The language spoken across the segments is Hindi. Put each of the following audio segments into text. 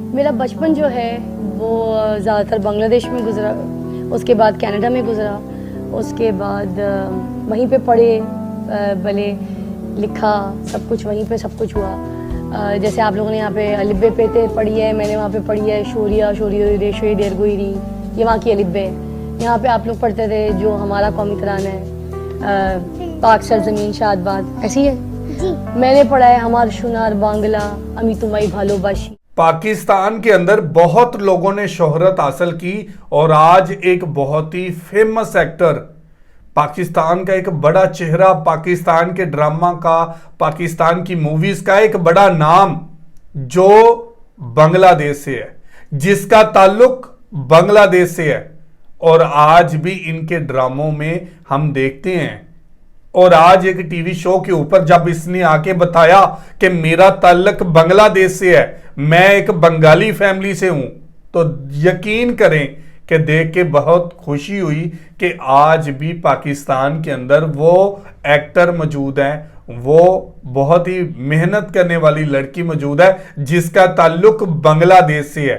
मेरा बचपन जो है वो ज़्यादातर बांग्लादेश में गुजरा, उसके बाद कनाडा में गुजरा, उसके बाद वहीं पे पढ़े, भले लिखा, सब कुछ वहीं पे सब कुछ हुआ। जैसे आप लोगों ने यहाँ पे अलिब्बे पेते पढ़ी है, मैंने वहाँ पे पढ़ी है शोरिया, शोरियो, रेशो, देरगुईरी, ये वहाँ की अलिब्बे। यहाँ पे आप लोग पढ़ते थे जो हमारा कौमी तराना है, पाक सरजमीन शादबाद, ऐसी है जी। मैंने पढ़ा है हमार शुनार बांग्ला, अमी तुम्हारी भालोबाशी। पाकिस्तान के अंदर बहुत लोगों ने शोहरत हासिल की और आज एक बहुत ही फेमस एक्टर, पाकिस्तान का एक बड़ा चेहरा, पाकिस्तान के ड्रामा का, पाकिस्तान की मूवीज का एक बड़ा नाम जो बांग्लादेश से है, जिसका ताल्लुक बांग्लादेश से है और आज भी इनके ड्रामों में हम देखते हैं। और आज एक टीवी शो के ऊपर जब इसने आके बताया कि मेरा ताल्लुक बांग्लादेश से है, मैं एक बंगाली फैमिली से हूं, तो यकीन करें कि देख के बहुत खुशी हुई कि आज भी पाकिस्तान के अंदर वो एक्टर मौजूद है, वो बहुत ही मेहनत करने वाली लड़की मौजूद है जिसका ताल्लुक बांग्लादेश से है।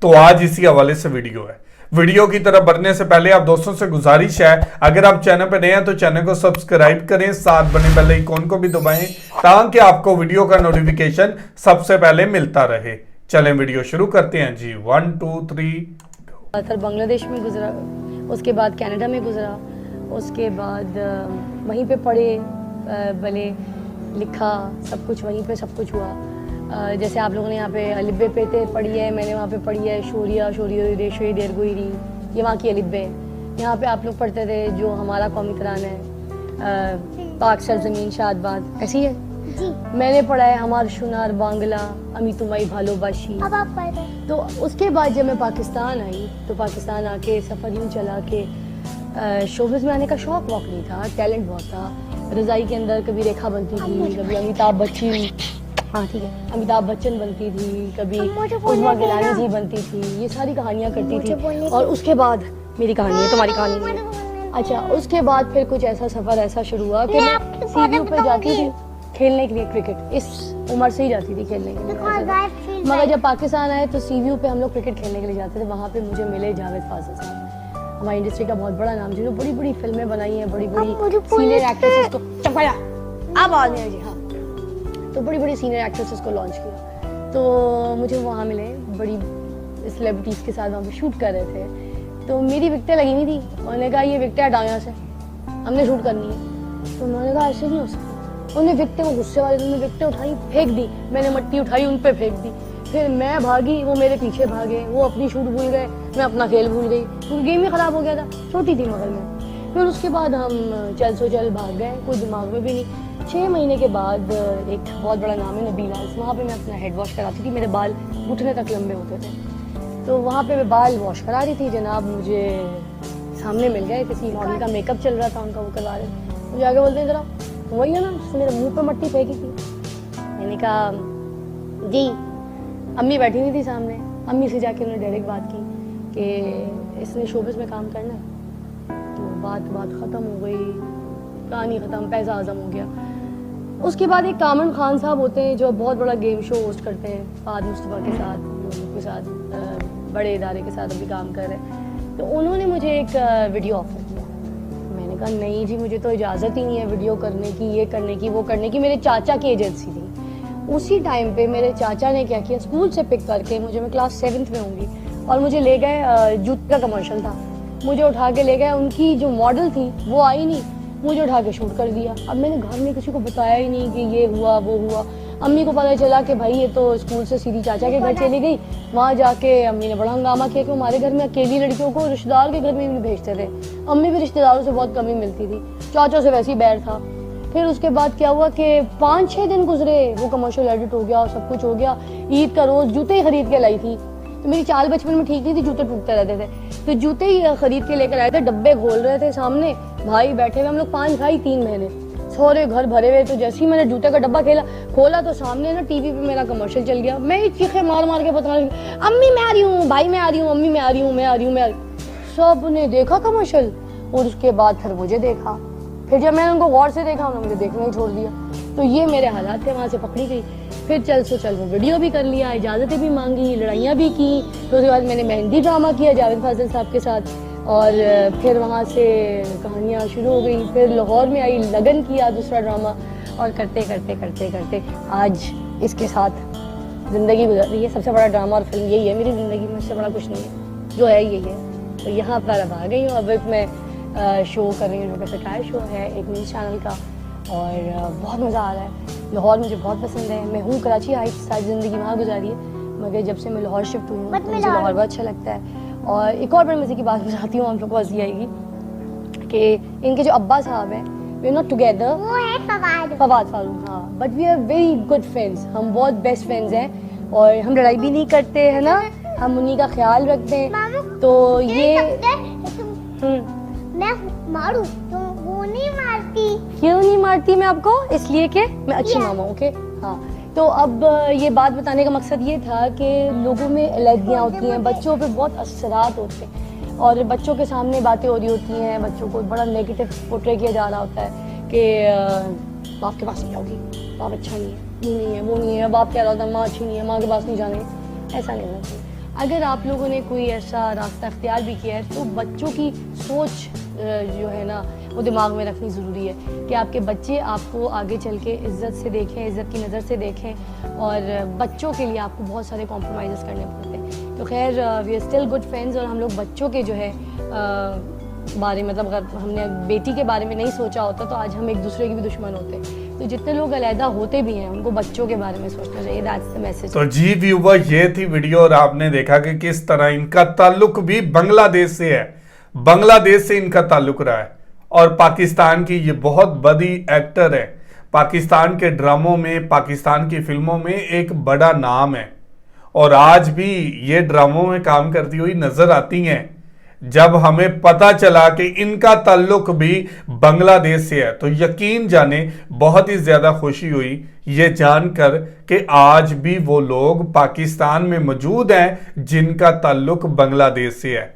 तो आज इसी हवाले से वीडियो है। वीडियो की तरफ बढ़ने से पहले आप दोस्तों से गुजारिश है, अगर आप चैनल पर नए हैं तो चैनल को सब्सक्राइब करें, साथ बने बेल आइकन को भी दबाएं ताकि आपको वीडियो का नोटिफिकेशन सबसे पहले मिलता रहे। चलें वीडियो शुरू करते हैं जी। 1 2 3। बांग्लादेश में गुजरा, उसके बाद कनाडा में गुजरा, उसके बाद वहीं पे पढ़े, भले लिखा, सब कुछ वहीं पे सब कुछ हुआ। जैसे आप लोगों ने यहाँ पे अलिब्बे पेते पढ़ी है, मैंने वहाँ पे पढ़ी है शोरिया, शोरियो, रेशो, देरगुईरी, ये वहाँ की अलिब्बे। यहाँ पे आप लोग पढ़ते थे जो हमारा कौमी तराना है, पाक सरजमीन शादबाद, ऐसी है जी। मैंने पढ़ा है हमार शुनार बांग्ला, अमी तुम्हारी भालोबाशी। अब आप पढ़े। तो उसके बाद जब मैं पाकिस्तान आई तो पाकिस्तान आके सफ़र यूँ चला के शोबिस में आने का शौक़ वॉक नहीं था, टैलेंट बहुत था। रज़ाई के अंदर कभी रेखा बनती थी, कभी अमिताभ बच्चन, हाँ ठीक है, अमिताभ बच्चन बनती थी, कभी उस्मा गिलानी जी बनती थी, ये सारी कहानियाँ करती थी। और उसके बाद मेरी कहानी है, तुम्हारी कहानी नहीं है। अच्छा, उसके बाद फिर कुछ ऐसा सफ़र ऐसा शुरू हुआ कि मैं सीवीयू पे जाती थी खेलने के लिए क्रिकेट, इस उम्र से ही जाती थी खेलने के लिए। मगर जब पाकिस्तान आए तो सीवीयू पे हम लोग क्रिकेट खेलने के लिए जाते थे। वहाँ पे मुझे मिले जावेद फाजिल साहब, हमारी इंडस्ट्री का बहुत बड़ा नाम, जिन्होंने बड़ी बड़ी फिल्में बनाई हैं, बड़ी बड़ी सीनियर एक्ट्रेसेस को चपाया, अब आ गए जी, हाँ, तो बड़ी बड़ी सीनियर एक्ट्रेसेस को लॉन्च किया। तो मुझे वहाँ मिले, बड़ी सेलिब्रिटीज़ के साथ वहाँ पे शूट कर रहे थे। तो मेरी विकटें लगी नहीं थी, उन्होंने कहा ये विकटें हटाओ यहाँ से, हमने शूट करनी है। तो उन्होंने कहा ऐसे नहीं हो सकता। उन्हें विकटें, वो गुस्से वाले, उन्होंने विकटें उठाई फेंक दी, मैंने मट्टी उठाई उन पर फेंक दी। फिर मैं भागी, वो मेरे पीछे भागे, वो अपनी शूट भूल गए, मैं अपना खेल भूल गई, तो गेम ही ख़राब हो गया था, छोटी थी मगर मैं। फिर उसके बाद हम चल सो चल भाग गए, कोई दिमाग में भी नहीं। 6 महीने के बाद एक बहुत बड़ा नाम है नबील हाउस, वहाँ पे मैं अपना हेड वॉश कराती थी, मेरे बाल घुटने तक लंबे होते थे, तो वहाँ पे मैं बाल वॉश करा रही थी। जनाब मुझे सामने मिल गए, किसी मॉडल का मेकअप चल रहा था उनका, वो करवा रहे। मुझे आगे बोलते हैं जरा वही है ना जिसने मेरे मुँह पर मट्टी फेंकी थी। मैंने कहा जी। अम्मी बैठी हुई थी सामने, अम्मी से जाके उन्होंने डायरेक्ट बात की कि इसने शोबिस में काम करना है। तो बात ख़त्म हो गई, कहानी ख़त्म, पैसा आज़म हो गया। उसके बाद एक कामन खान साहब होते हैं जो बहुत बड़ा गेम शो होस्ट करते हैं, फाद मुस्तफ़ा के साथ बड़े इदारे के साथ अभी काम कर रहे हैं। तो उन्होंने मुझे एक वीडियो ऑफर किया। मैंने कहा नहीं जी, मुझे तो इजाज़त ही नहीं है वीडियो करने की, ये करने की, वो करने की। मेरे चाचा की एजेंसी थी। उसी टाइम पे मेरे चाचा ने क्या किया, स्कूल से पिक करके, मुझे, मैं क्लास 7th में होंगी, और मुझे ले गए, जूते का कमर्शियल था, मुझे उठा के ले गए। उनकी जो मॉडल थी वो आई नहीं, मुझे उठा के शूट कर दिया। अब मैंने घर में किसी को बताया ही नहीं कि ये हुआ वो हुआ। अम्मी को पता चला कि भाई ये तो स्कूल से सीधी चाचा के घर चली गई। वहाँ जाके अम्मी ने बड़ा हंगामा किया कि हमारे घर में अकेली लड़कियों को रिश्तेदार के घर में भी भेजते थे। अम्मी भी रिश्तेदारों से बहुत कमी मिलती थी, चाचा से वैसे ही बैर था। फिर उसके बाद क्या हुआ कि 5-6 दिन गुजरे, वो कमर्शियल एडिट हो गया और सब कुछ हो गया। ईद का रोज़ जूते ही खरीद के लाई थी, तो मेरी चाल बचपन में ठीक नहीं थी, जूते टूटते रहते थे, तो जूते ही खरीद के लेकर आए थे। डब्बे खोल रहे थे सामने, भाई बैठे हुए, हम लोग 5 भाई 3 बहनें, सारे घर भरे हुए। तो जैसे ही मैंने जूते का डब्बा खोला तो सामने ना टीवी पे मेरा कमर्शियल चल गया। मैं चीखे मार मार के बता रही हूँ, अम्मी मैं आ रही हूँ, भाई मैं आ रही हूँ, अम्मी मैं आ रही हूँ, मैं आ रही हूँ, मैं आ रही हूँ। सब ने देखा कमर्शियल, और उसके बाद फिर मुझे देखा। फिर जब मैंने उनको गौर से देखा, उन्होंने मुझे देखना ही छोड़ दिया। तो ये मेरे हालात थे, वहाँ से पकड़ी गई। फिर चल वो वीडियो भी कर लिया, इजाज़तें भी मांगी, लड़ाइयाँ भी की। फिर उसके बाद मैंने मेहंदी ड्रामा किया जावेद फाजिल साहब के साथ, और फिर वहाँ से कहानियाँ शुरू हो गई। फिर लाहौर में आई, लगन किया दूसरा ड्रामा, और करते करते आज इसके साथ ज़िंदगी गुजर रही है। सबसे बड़ा ड्रामा और फिल्म यही है मेरी ज़िंदगी में, इससे बड़ा कुछ नहीं है, जो है यही है। तो यहाँ पर अब आ गई हूँ। अब एक मैं शो कर रही हूँ जो कि सटायर शो है एक न्यूज़ चैनल का, और बहुत मज़ा आ रहा है। लाहौर मुझे बहुत पसंद है। मैं हूँ कराची हाइट्स, सारी ज़िंदगी वहाँ गुजारी है, मगर जब से मैं लाहौर शिफ्ट हुई हूँ तो मुझे लाहौर बहुत अच्छा लगता है। और एक और बड़े मज़े की बात बताती हूँ, आप लोग को हंसी आएगी कि इनके जो अब्बा साहब हैं, वी आर नॉट टुगेदर, वो है फवाद फारूक, हाँ, but we are very good friends. हम बहुत बेस्ट फ्रेंड्स हैं, और हम लड़ाई भी नहीं करते हैं ना, हम उन्हीं का ख्याल रखते हैं। तो ये मैं मारू तो वो नहीं मारती। क्यों नहीं मारती मैं आपको? इसलिए कि मैं अच्छी मामा हूँ। ओके, हाँ। तो अब ये बात बताने का मकसद ये था कि लोगों में अलर्जियाँ होती हैं, बच्चों पे बहुत असरात होते हैं, और बच्चों के सामने बातें हो रही होती हैं, बच्चों को बड़ा नेगेटिव पोर्ट्रे किया जा रहा होता है कि बाप के पास नहीं जाओगी, बाप अच्छा नहीं है, ये नहीं है, वो नहीं है। बाप कह रहा होता है माँ अच्छी नहीं है, माँ के पास नहीं जाने। ऐसा नहीं होना चाहिए। अगर आप लोगों ने कोई ऐसा रास्ता अख्तियार भी किया है तो बच्चों की सोच जो है ना वो दिमाग में रखनी ज़रूरी है कि आपके बच्चे आपको आगे चल के इज़्ज़त से देखें, इज़्ज़त की नज़र से देखें, और बच्चों के लिए आपको बहुत सारे कॉम्प्रोमाइज़ करने पड़ते हैं। तो खैर we are still good friends, और हम लोग बच्चों के जो है बारे मतलब अगर हमने बेटी के बारे में नहीं सोचा होता तो आज हम एक दूसरे के भी दुश्मन होते। तो जितने लोग अलहदा होते भी हैं उनको बच्चों के बारे में सोचना चाहिए। That's the message. तो जी व्यूवर, ये थी वीडियो, और आपने देखा कि किस तरह इनका ताल्लुक भी बांग्लादेश से है, बांग्लादेश से इनका ताल्लुक रहा है, और पाकिस्तान की ये बहुत बड़ी एक्टर है। पाकिस्तान के ड्रामों में, पाकिस्तान की फिल्मों में एक बड़ा नाम है, और आज भी ये ड्रामों में काम करती हुई नजर आती हैं। जब हमें पता चला कि इनका ताल्लुक भी बांग्लादेश से है तो यकीन जाने बहुत ही ज्यादा खुशी हुई ये जानकर कि आज भी वो लोग पाकिस्तान में मौजूद हैं जिनका ताल्लुक बांग्लादेश से है।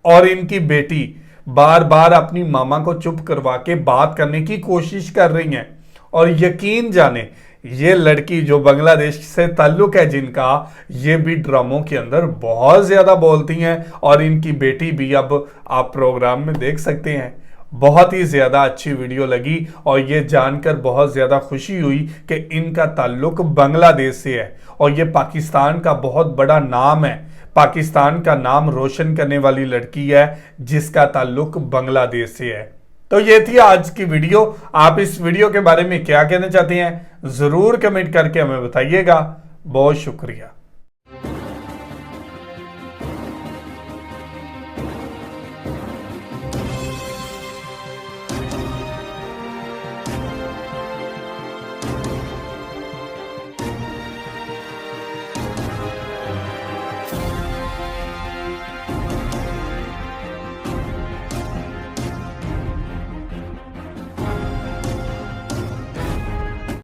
और इनकी बेटी बार बार अपनी मामा को चुप करवा के बात करने की कोशिश कर रही हैं, और यकीन जाने ये लड़की जो बांग्लादेश से ताल्लुक है जिनका, ये भी ड्रामों के अंदर बहुत ज्यादा बोलती हैं, और इनकी बेटी भी अब आप प्रोग्राम में देख सकते हैं। बहुत ही ज्यादा अच्छी वीडियो लगी, और ये जानकर बहुत ज्यादा खुशी हुई कि इनका ताल्लुक बांग्लादेश से है, और ये पाकिस्तान का बहुत बड़ा नाम है, पाकिस्तान का नाम रोशन करने वाली लड़की है जिसका ताल्लुक बांग्लादेश से है। तो ये थी आज की वीडियो। आप इस वीडियो के बारे में क्या कहना चाहते हैं जरूर कमेंट करके हमें बताइएगा। बहुत शुक्रिया।